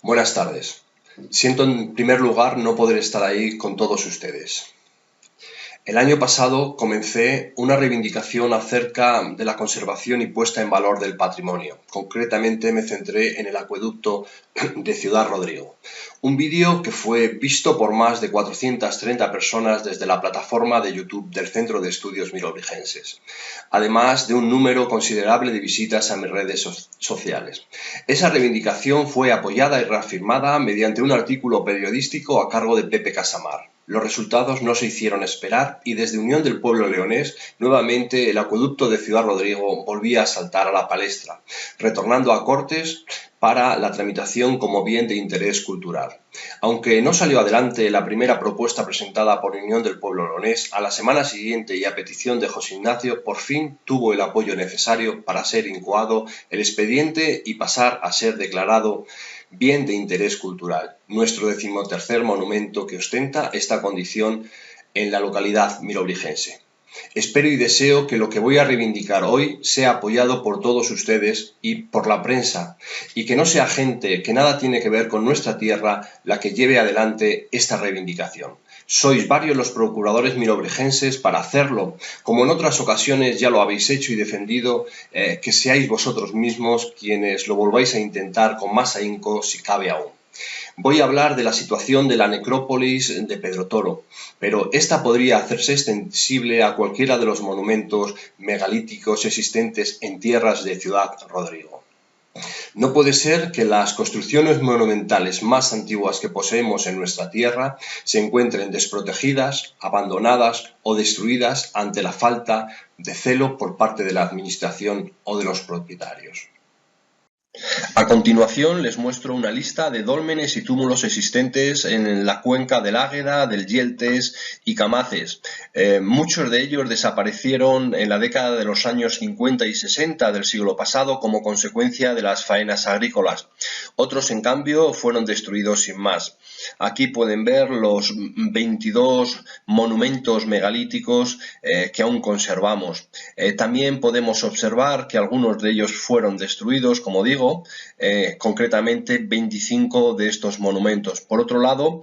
Buenas tardes. Siento en primer lugar no poder estar ahí con todos ustedes. El año pasado comencé una reivindicación acerca de la conservación y puesta en valor del patrimonio. Concretamente me centré en el acueducto de Ciudad Rodrigo. Un vídeo que fue visto por más de 430 personas desde la plataforma de YouTube del Centro de Estudios Mirobrigenses, además de un número considerable de visitas a mis redes sociales. Esa reivindicación fue apoyada y reafirmada mediante un artículo periodístico a cargo de Pepe Casamar. Los resultados no se hicieron esperar y desde Unión del Pueblo Leonés, nuevamente el acueducto de Ciudad Rodrigo volvía a saltar a la palestra, retornando a Cortes para la tramitación como bien de interés cultural. Aunque no salió adelante la primera propuesta presentada por Unión del Pueblo Leonés, a la semana siguiente y a petición de José Ignacio, por fin tuvo el apoyo necesario para ser incoado el expediente y pasar a ser declarado bien de interés cultural, nuestro 13º monumento que ostenta esta condición en la localidad mirobrigense. Espero y deseo que lo que voy a reivindicar hoy sea apoyado por todos ustedes y por la prensa, y que no sea gente que nada tiene que ver con nuestra tierra la que lleve adelante esta reivindicación. Sois varios los procuradores mirobrigenses para hacerlo, como en otras ocasiones ya lo habéis hecho y defendido, que seáis vosotros mismos quienes lo volváis a intentar con más ahínco si cabe aún. Voy a hablar de la situación de la necrópolis de Pedro Toro, pero esta podría hacerse extensible a cualquiera de los monumentos megalíticos existentes en tierras de Ciudad Rodrigo. No puede ser que las construcciones monumentales más antiguas que poseemos en nuestra tierra se encuentren desprotegidas, abandonadas o destruidas ante la falta de celo por parte de la administración o de los propietarios. A continuación les muestro una lista de dólmenes y túmulos existentes en la cuenca del Águeda, del Yeltes y Camaces. Muchos de ellos desaparecieron en la década de los años 50 y 60 del siglo pasado como consecuencia de las faenas agrícolas. Otros, en cambio, fueron destruidos sin más. Aquí pueden ver los 22 monumentos megalíticos que aún conservamos. También podemos observar que algunos de ellos fueron destruidos, como digo, concretamente 25 de estos monumentos. Por otro lado,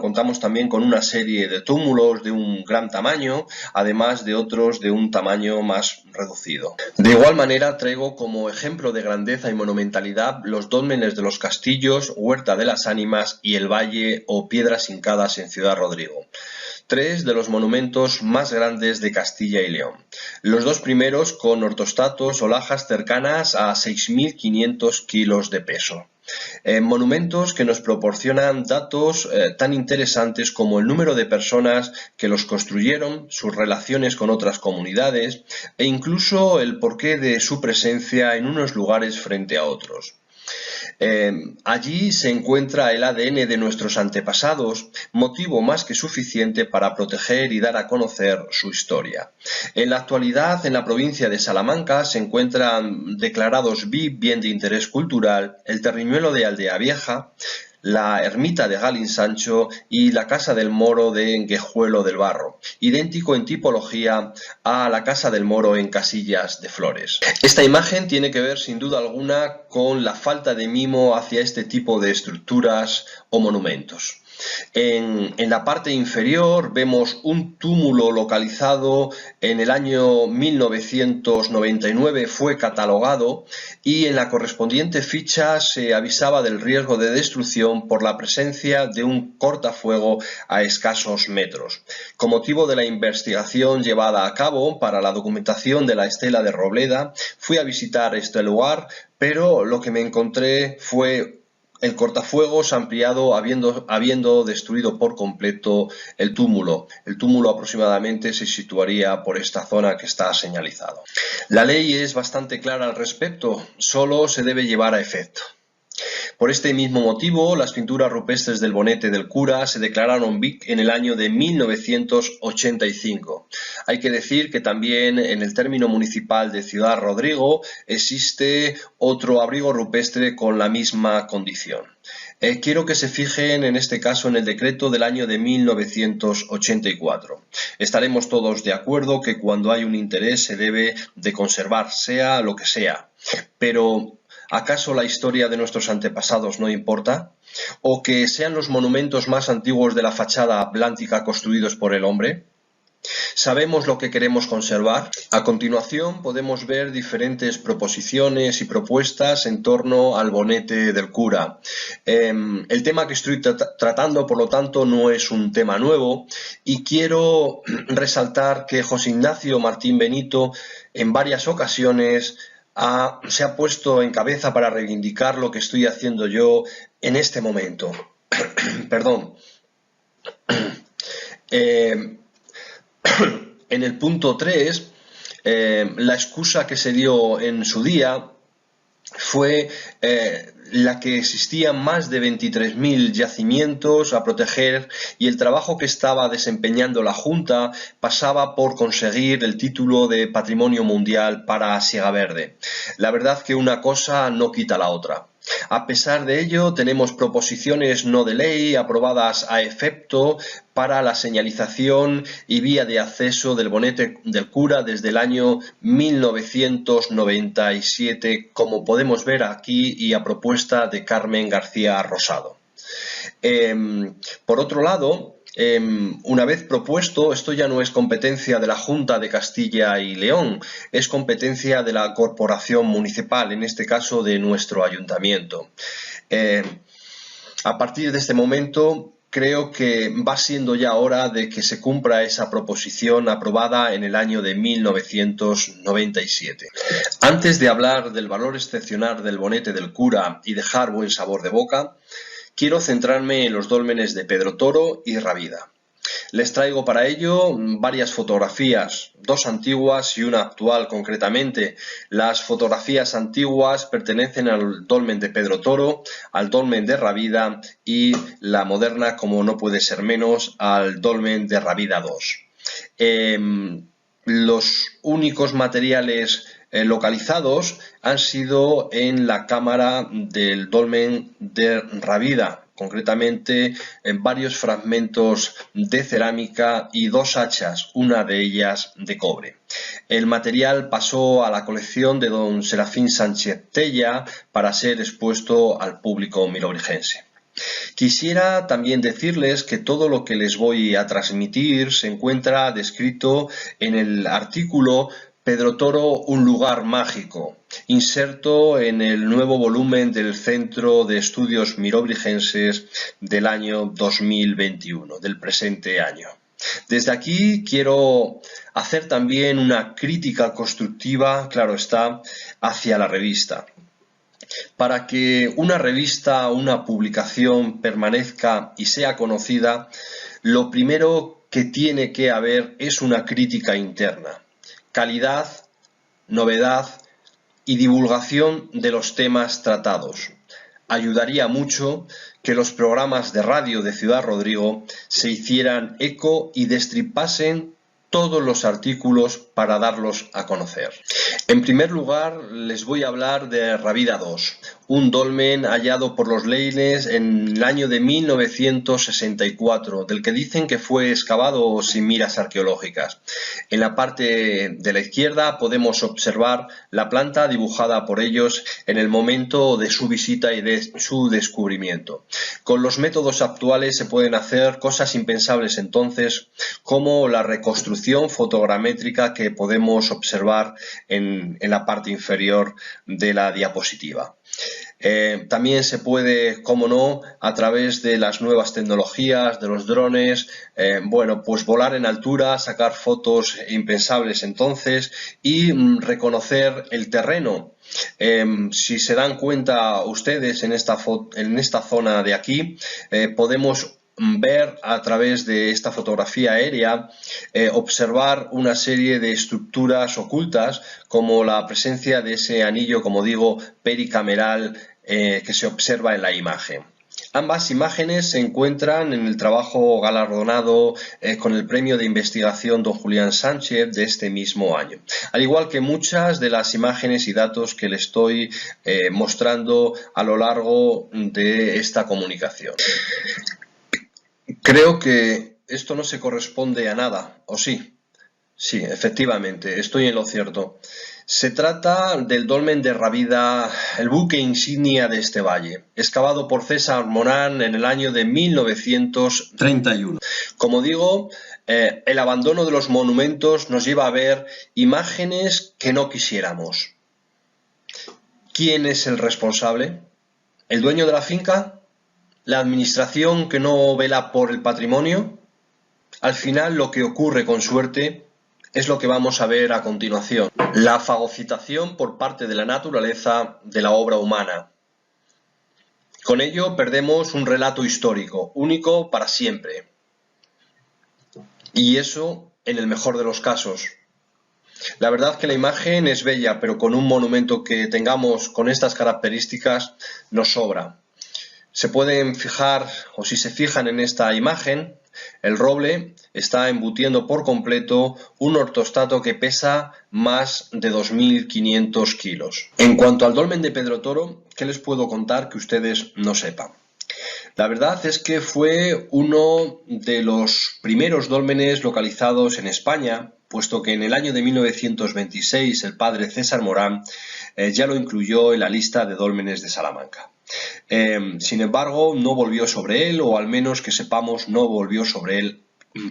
contamos también con una serie de túmulos de un gran tamaño, además de otros de un tamaño más reducido. De igual manera, traigo como ejemplo de grandeza y monumentalidad los dólmenes de los castillos, Huerta de las Ánimas y el Valle o Piedras Hincadas en Ciudad Rodrigo. Tres de los monumentos más grandes de Castilla y León. Los dos primeros con ortostatos o lajas cercanas a 6.500 kilos de peso. Monumentos que nos proporcionan datos tan interesantes como el número de personas que los construyeron, sus relaciones con otras comunidades e incluso el porqué de su presencia en unos lugares frente a otros. Allí se encuentra el ADN de nuestros antepasados, motivo más que suficiente para proteger y dar a conocer su historia. En la actualidad, en la provincia de Salamanca se encuentran declarados BIP, bien de interés cultural, el Terriñuelo de Aldea Vieja, la ermita de Galín Sancho y la Casa del Moro de Guejuelo del Barro, idéntico en tipología a la Casa del Moro en Casillas de Flores. Esta imagen tiene que ver sin duda alguna con la falta de mimo hacia este tipo de estructuras o monumentos. En la parte inferior vemos un túmulo localizado en el año 1999, fue catalogado y en la correspondiente ficha se avisaba del riesgo de destrucción por la presencia de un cortafuego a escasos metros. Con motivo de la investigación llevada a cabo para la documentación de la estela de Robleda, fui a visitar este lugar, pero lo que me encontré fue el cortafuegos ampliado habiendo destruido por completo el túmulo. El túmulo aproximadamente se situaría por esta zona que está señalizado. La ley es bastante clara al respecto, solo se debe llevar a efecto. Por este mismo motivo, las pinturas rupestres del Bonete del Cura se declararon BIC en el año de 1985. Hay que decir que también en el término municipal de Ciudad Rodrigo existe otro abrigo rupestre con la misma condición. Quiero que se fijen en este caso en el decreto del año de 1984. Estaremos todos de acuerdo que cuando hay un interés se debe de conservar, sea lo que sea. Pero ¿Acaso la historia de nuestros antepasados no importa? ¿O que sean los monumentos más antiguos de la fachada atlántica construidos por el hombre? ¿Sabemos lo que queremos conservar? A continuación podemos ver diferentes proposiciones y propuestas en torno al bonete del cura. El tema que estoy tratando, por lo tanto, no es un tema nuevo y quiero resaltar que José Ignacio Martín Benito en varias ocasiones se ha puesto en cabeza para reivindicar lo que estoy haciendo yo en este momento. Perdón. En el punto 3, la excusa que se dio en su día fue la que existían más de 23.000 yacimientos a proteger y el trabajo que estaba desempeñando la Junta pasaba por conseguir el título de Patrimonio Mundial para Siega Verde. La verdad que una cosa no quita la otra. A pesar de ello, tenemos proposiciones no de ley aprobadas a efecto para la señalización y vía de acceso del bonete del cura desde el año 1997, como podemos ver aquí y a propuesta de Carmen García Rosado. Por otro lado, una vez propuesto, esto ya no es competencia de la Junta de Castilla y León, es competencia de la corporación municipal, en este caso de nuestro ayuntamiento. A partir de este momento, creo que va siendo ya hora de que se cumpla esa proposición aprobada en el año de 1997. Antes de hablar del valor excepcional del bonete del cura y dejar buen sabor de boca, quiero centrarme en los dólmenes de Pedro Toro y Rabida. Les traigo para ello varias fotografías, dos antiguas y una actual concretamente. Las fotografías antiguas pertenecen al dolmen de Pedro Toro, al dolmen de Rabida y la moderna, como no puede ser menos, al dolmen de Rabida II. Los únicos materiales localizados han sido en la cámara del dolmen de Rabida, concretamente en varios fragmentos de cerámica y dos hachas, una de ellas de cobre. El material pasó a la colección de don Serafín Sánchez Tella para ser expuesto al público milobrigense. Quisiera también decirles que todo lo que les voy a transmitir se encuentra descrito en el artículo Pedro Toro, un lugar mágico, inserto en el nuevo volumen del Centro de Estudios Mirobrigenses del año 2021, del presente año. Desde aquí quiero hacer también una crítica constructiva, claro está, hacia la revista. Para que una revista o una publicación permanezca y sea conocida, lo primero que tiene que haber es una crítica interna. Calidad, novedad y divulgación de los temas tratados. Ayudaría mucho que los programas de radio de Ciudad Rodrigo se hicieran eco y destripasen todos los artículos para darlos a conocer. En primer lugar, les voy a hablar de Rabida II, un dolmen hallado por los Leines en el año de 1964, del que dicen que fue excavado sin miras arqueológicas. En la parte de la izquierda podemos observar la planta dibujada por ellos en el momento de su visita y de su descubrimiento. Con los métodos actuales se pueden hacer cosas impensables entonces, como la reconstrucción fotogramétrica que podemos observar en la parte inferior de la diapositiva. También se puede, como no, a través de las nuevas tecnologías, de los drones, pues volar en altura, sacar fotos impensables entonces y reconocer el terreno. Si se dan cuenta ustedes en esta zona de aquí, podemos ver a través de esta fotografía aérea, observar una serie de estructuras ocultas como la presencia de ese anillo, como digo, pericameral que se observa en la imagen. Ambas imágenes se encuentran en el trabajo galardonado con el premio de investigación don Julián Sánchez de este mismo año, al igual que muchas de las imágenes y datos que le estoy mostrando a lo largo de esta comunicación. Creo que esto no se corresponde a nada, ¿o sí? Sí, efectivamente, estoy en lo cierto. Se trata del dolmen de Rábida, el buque insignia de este valle, excavado por César Morán en el año de 1931. Como digo, el abandono de los monumentos nos lleva a ver imágenes que no quisiéramos. ¿Quién es el responsable? ¿El dueño de la finca? ¿La administración que no vela por el patrimonio? Al final, lo que ocurre con suerte es lo que vamos a ver a continuación. La fagocitación por parte de la naturaleza de la obra humana. Con ello perdemos un relato histórico, único para siempre. Y eso en el mejor de los casos. La verdad que la imagen es bella, pero con un monumento que tengamos con estas características nos sobra. Se pueden fijar, o si se fijan en esta imagen, el roble está embutiendo por completo un ortostato que pesa más de 2.500 kilos. En cuanto al dolmen de Pedro Toro, ¿qué les puedo contar que ustedes no sepan? La verdad es que fue uno de los primeros dólmenes localizados en España, puesto que en el año de 1926 el padre César Morán ya lo incluyó en la lista de dólmenes de Salamanca. Sin embargo, no volvió sobre él, o al menos que sepamos, no volvió sobre él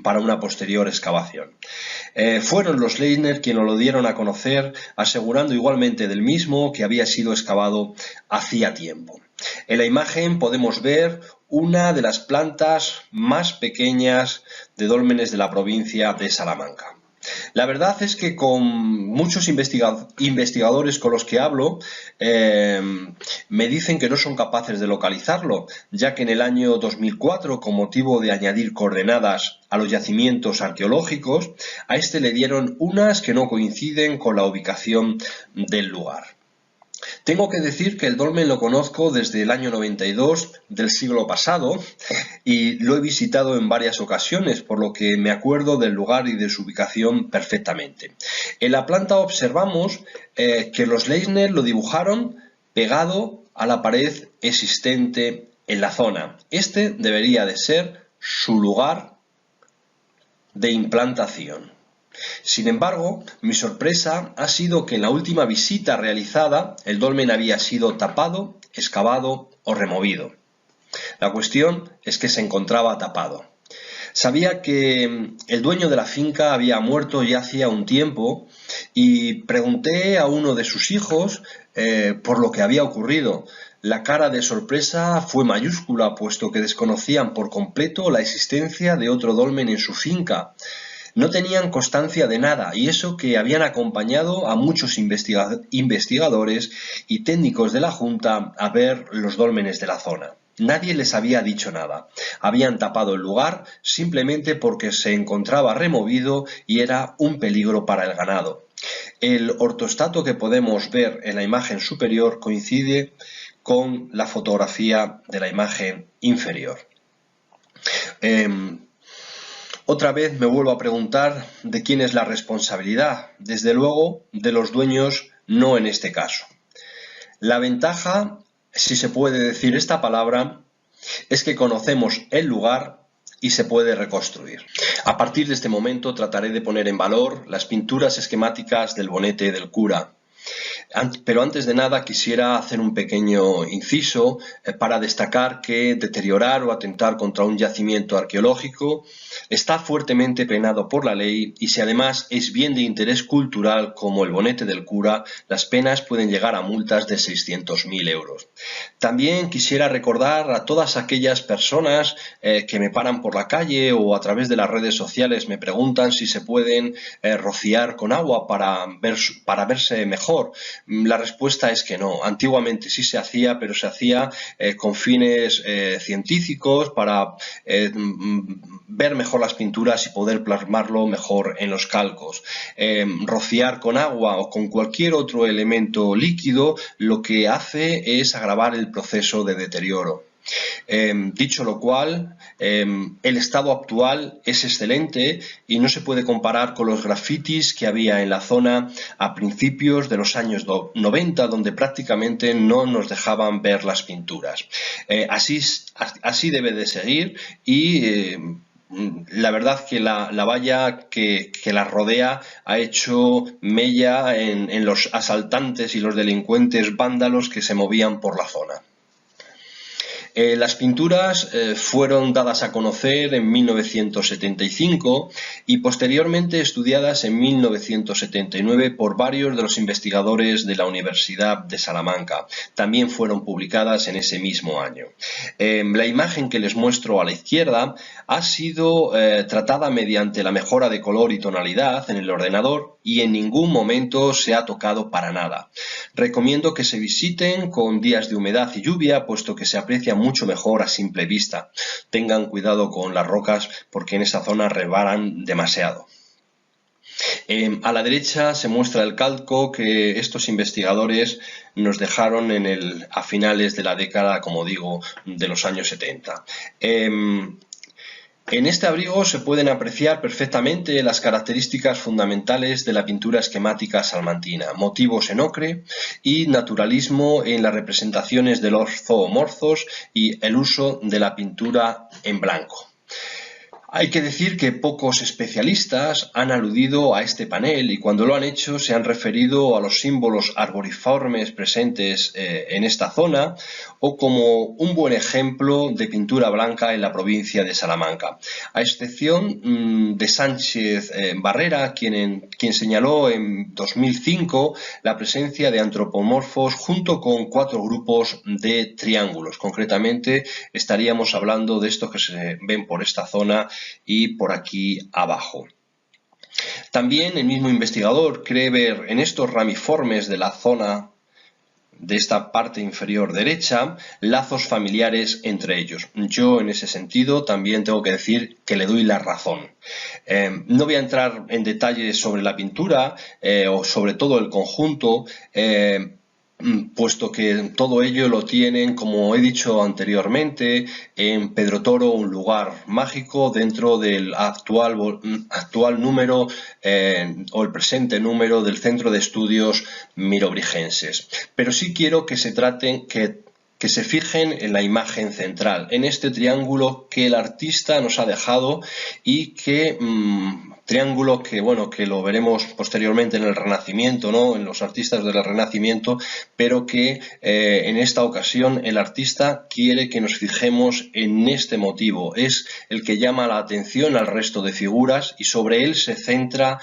para una posterior excavación. Fueron los Leisner quienes lo dieron a conocer, asegurando igualmente del mismo que había sido excavado hacía tiempo. En la imagen podemos ver una de las plantas más pequeñas de dólmenes de la provincia de Salamanca. La verdad es que con muchos investigadores con los que hablo me dicen que no son capaces de localizarlo, ya que en el año 2004, con motivo de añadir coordenadas a los yacimientos arqueológicos, a este le dieron unas que no coinciden con la ubicación del lugar. Tengo que decir que el dolmen lo conozco desde el año 92 del siglo pasado y lo he visitado en varias ocasiones, por lo que me acuerdo del lugar y de su ubicación perfectamente. En la planta observamos que los Leisner lo dibujaron pegado a la pared existente en la zona. Este debería de ser su lugar de implantación. Sin embargo, mi sorpresa ha sido que en la última visita realizada el dolmen había sido tapado, excavado o removido. La cuestión es que se encontraba tapado. Sabía que el dueño de la finca había muerto ya hacía un tiempo y pregunté a uno de sus hijos por lo que había ocurrido. La cara de sorpresa fue mayúscula, puesto que desconocían por completo la existencia de otro dolmen en su finca. No tenían constancia de nada, y eso que habían acompañado a muchos investigadores y técnicos de la Junta a ver los dólmenes de la zona. Nadie les había dicho nada. Habían tapado el lugar simplemente porque se encontraba removido y era un peligro para el ganado. El ortostato que podemos ver en la imagen superior coincide con la fotografía de la imagen inferior. Otra vez me vuelvo a preguntar de quién es la responsabilidad. Desde luego, de los dueños, no en este caso. La ventaja, si se puede decir esta palabra, es que conocemos el lugar y se puede reconstruir. A partir de este momento trataré de poner en valor las pinturas esquemáticas del bonete del cura. Pero antes de nada quisiera hacer un pequeño inciso para destacar que deteriorar o atentar contra un yacimiento arqueológico está fuertemente penado por la ley, y si además es bien de interés cultural como el bonete del cura, las penas pueden llegar a multas de 600.000 euros. También quisiera recordar a todas aquellas personas que me paran por la calle o a través de las redes sociales me preguntan si se pueden rociar con agua para verse mejor. La respuesta es que no. Antiguamente sí se hacía, pero se hacía con fines científicos para ver mejor las pinturas y poder plasmarlo mejor en los calcos. Rociar con agua o con cualquier otro elemento líquido lo que hace es agravar el proceso de deterioro. Dicho lo cual, el estado actual es excelente y no se puede comparar con los grafitis que había en la zona a principios de los años 90, donde prácticamente no nos dejaban ver las pinturas. Así debe de seguir y la verdad que la valla que la rodea ha hecho mella en los asaltantes y los delincuentes vándalos que se movían por la zona. Las pinturas fueron dadas a conocer en 1975 y posteriormente estudiadas en 1979 por varios de los investigadores de la Universidad de Salamanca. También fueron publicadas en ese mismo año. La imagen que les muestro a la izquierda ha sido tratada mediante la mejora de color y tonalidad en el ordenador y en ningún momento se ha tocado para nada. Recomiendo que se visiten con días de humedad y lluvia, puesto que se aprecia mucho mejor a simple vista. Tengan cuidado con las rocas porque en esa zona resbalan demasiado. A la derecha se muestra el calco que estos investigadores nos dejaron a finales de la década, como digo, de los años 70. En este abrigo se pueden apreciar perfectamente las características fundamentales de la pintura esquemática salmantina, motivos en ocre y naturalismo en las representaciones de los zoomorfos y el uso de la pintura en blanco. Hay que decir que pocos especialistas han aludido a este panel y cuando lo han hecho se han referido a los símbolos arboriformes presentes en esta zona o como un buen ejemplo de pintura blanca en la provincia de Salamanca. A excepción de Sánchez Barrera, quien señaló en 2005 la presencia de antropomorfos junto con 4 grupos de triángulos. Concretamente estaríamos hablando de estos que se ven por esta zona y por aquí abajo. También el mismo investigador cree ver en estos ramiformes de la zona de esta parte inferior derecha lazos familiares entre ellos. Yo en ese sentido también tengo que decir que le doy la razón. No voy a entrar en detalles sobre la pintura o sobre todo el conjunto, puesto que todo ello lo tienen, como he dicho anteriormente, en Pedro Toro, un lugar mágico dentro del actual número o el presente número del Centro de Estudios Mirobrigenses. Pero sí quiero que se fijen en la imagen central, en este triángulo que el artista nos ha dejado y que triángulo que, bueno, que lo veremos posteriormente en el Renacimiento, ¿no? En los artistas del Renacimiento, pero que en esta ocasión el artista quiere que nos fijemos en este motivo. Es el que llama la atención al resto de figuras y sobre él se centra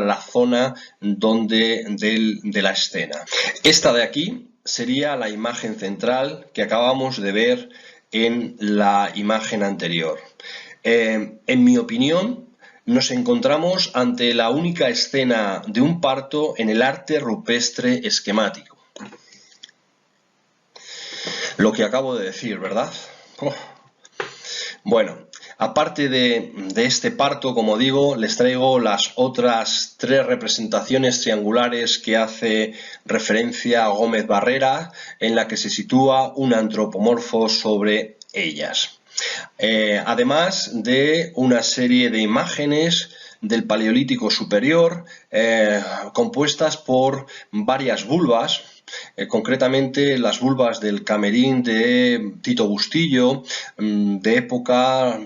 la zona de la escena. Esta de aquí sería la imagen central que acabamos de ver en la imagen anterior. En mi opinión, nos encontramos ante la única escena de un parto en el arte rupestre esquemático. Lo que acabo de decir, ¿verdad? Bueno, aparte de este parto, como digo, les traigo las otras 3 representaciones triangulares que hace referencia a Gómez Barrera, en la que se sitúa un antropomorfo sobre ellas. Además de una serie de imágenes del Paleolítico Superior compuestas por varias vulvas, concretamente las vulvas del Camerín de Tito Bustillo, de época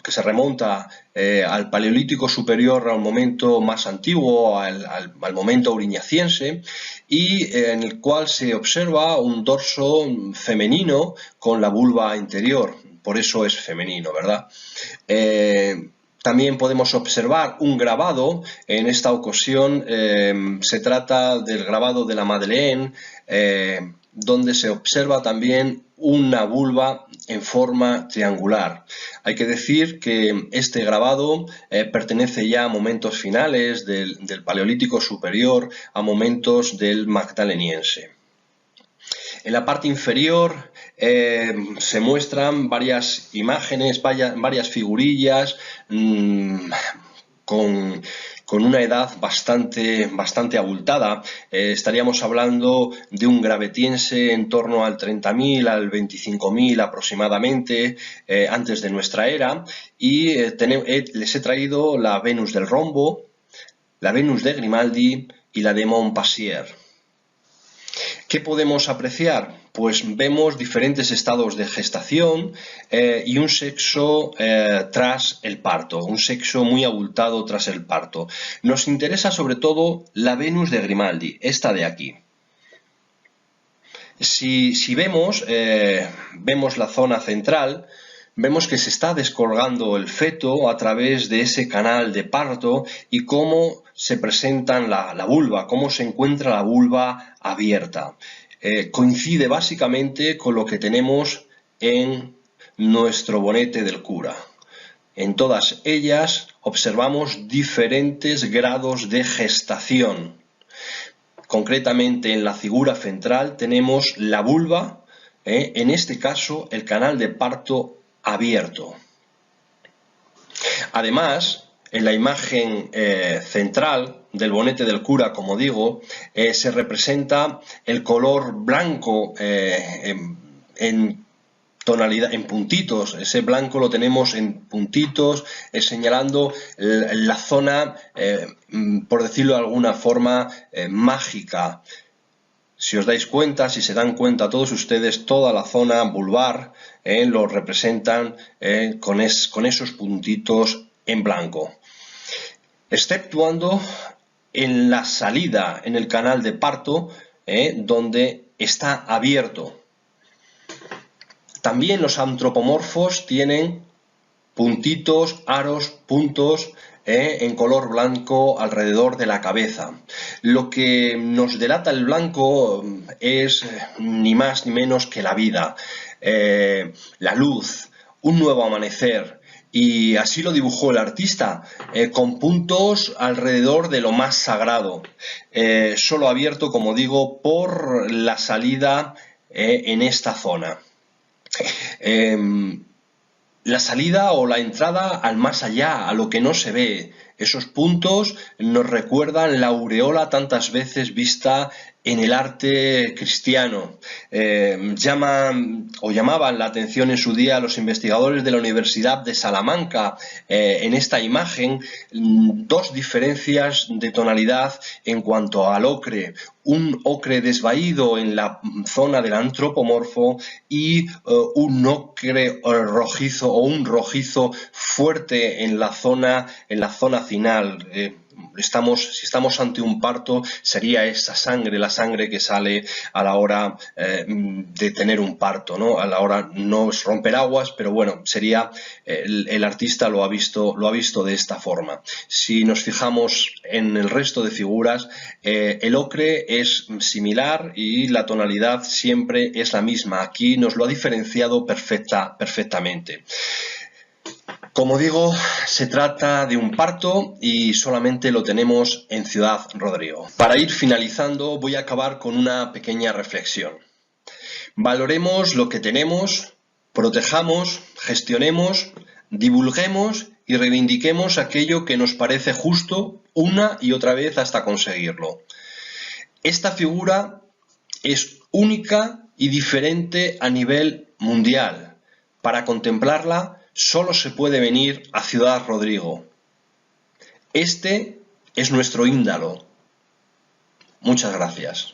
que se remonta al Paleolítico Superior, al momento más antiguo, al momento auriñaciense, y en el cual se observa un dorso femenino con la vulva interior. Por eso es femenino, ¿verdad? También podemos observar un grabado. En esta ocasión se trata del grabado de la Madeleine, donde se observa también una vulva en forma triangular. Hay que decir que este grabado pertenece ya a momentos finales del Paleolítico Superior, a momentos del Magdaleniense. En la parte inferior se muestran varias imágenes, varias figurillas con una edad bastante abultada. Estaríamos hablando de un gravetiense en torno al 30.000 al 25.000 aproximadamente antes de nuestra era, y les he traído la Venus del Rombo, la Venus de Grimaldi y la de Montpensier. ¿Qué podemos apreciar? pues vemos diferentes estados de gestación y un sexo tras el parto, un sexo muy abultado tras el parto. Nos interesa sobre todo la Venus de Grimaldi, esta de aquí. Si vemos la zona central, vemos que se está descolgando el feto a través de ese canal de parto y cómo se presenta la vulva, cómo se encuentra la vulva abierta. Coincide básicamente con lo que tenemos en nuestro bonete del cura. En todas ellas observamos diferentes grados de gestación. Concretamente en la figura central tenemos la vulva, en este caso el canal de parto abierto. Además, en la imagen central del bonete del cura, como digo, se representa el color blanco en tonalidad, en puntitos. Ese blanco lo tenemos en puntitos, señalando la zona, por decirlo de alguna forma, mágica. Si os dais cuenta, si se dan cuenta todos ustedes, toda la zona vulvar lo representan con esos puntitos en blanco. Exceptuando en la salida, en el canal de parto, donde está abierto. También los antropomorfos tienen puntitos, aros, puntos en color blanco alrededor de la cabeza. Lo que nos delata el blanco es ni más ni menos que la vida, la luz, un nuevo amanecer. Y así lo dibujó el artista, con puntos alrededor de lo más sagrado, solo abierto, como digo, por la salida en esta zona. La salida o la entrada al más allá, a lo que no se ve. Esos puntos nos recuerdan la aureola tantas veces vista en el arte cristiano. Llamaban la atención en su día a los investigadores de la Universidad de Salamanca en esta imagen dos diferencias de tonalidad en cuanto al ocre. Un ocre desvaído en la zona del antropomorfo y un ocre rojizo o un rojizo fuerte en la zona final. Si estamos ante un parto, sería esa sangre, la sangre que sale a la hora de tener un parto, ¿no? A la hora no es romper aguas, pero bueno, sería el artista lo ha visto de esta forma. Si nos fijamos en el resto de figuras, el ocre es similar y la tonalidad siempre es la misma. Aquí nos lo ha diferenciado perfectamente. Como digo, se trata de un parto y solamente lo tenemos en Ciudad Rodrigo. Para ir finalizando, voy a acabar con una pequeña reflexión. Valoremos lo que tenemos, protejamos, gestionemos, divulguemos y reivindiquemos aquello que nos parece justo una y otra vez hasta conseguirlo. Esta figura es única y diferente a nivel mundial. Para contemplarla, solo se puede venir a Ciudad Rodrigo. Este es nuestro Índalo. Muchas gracias.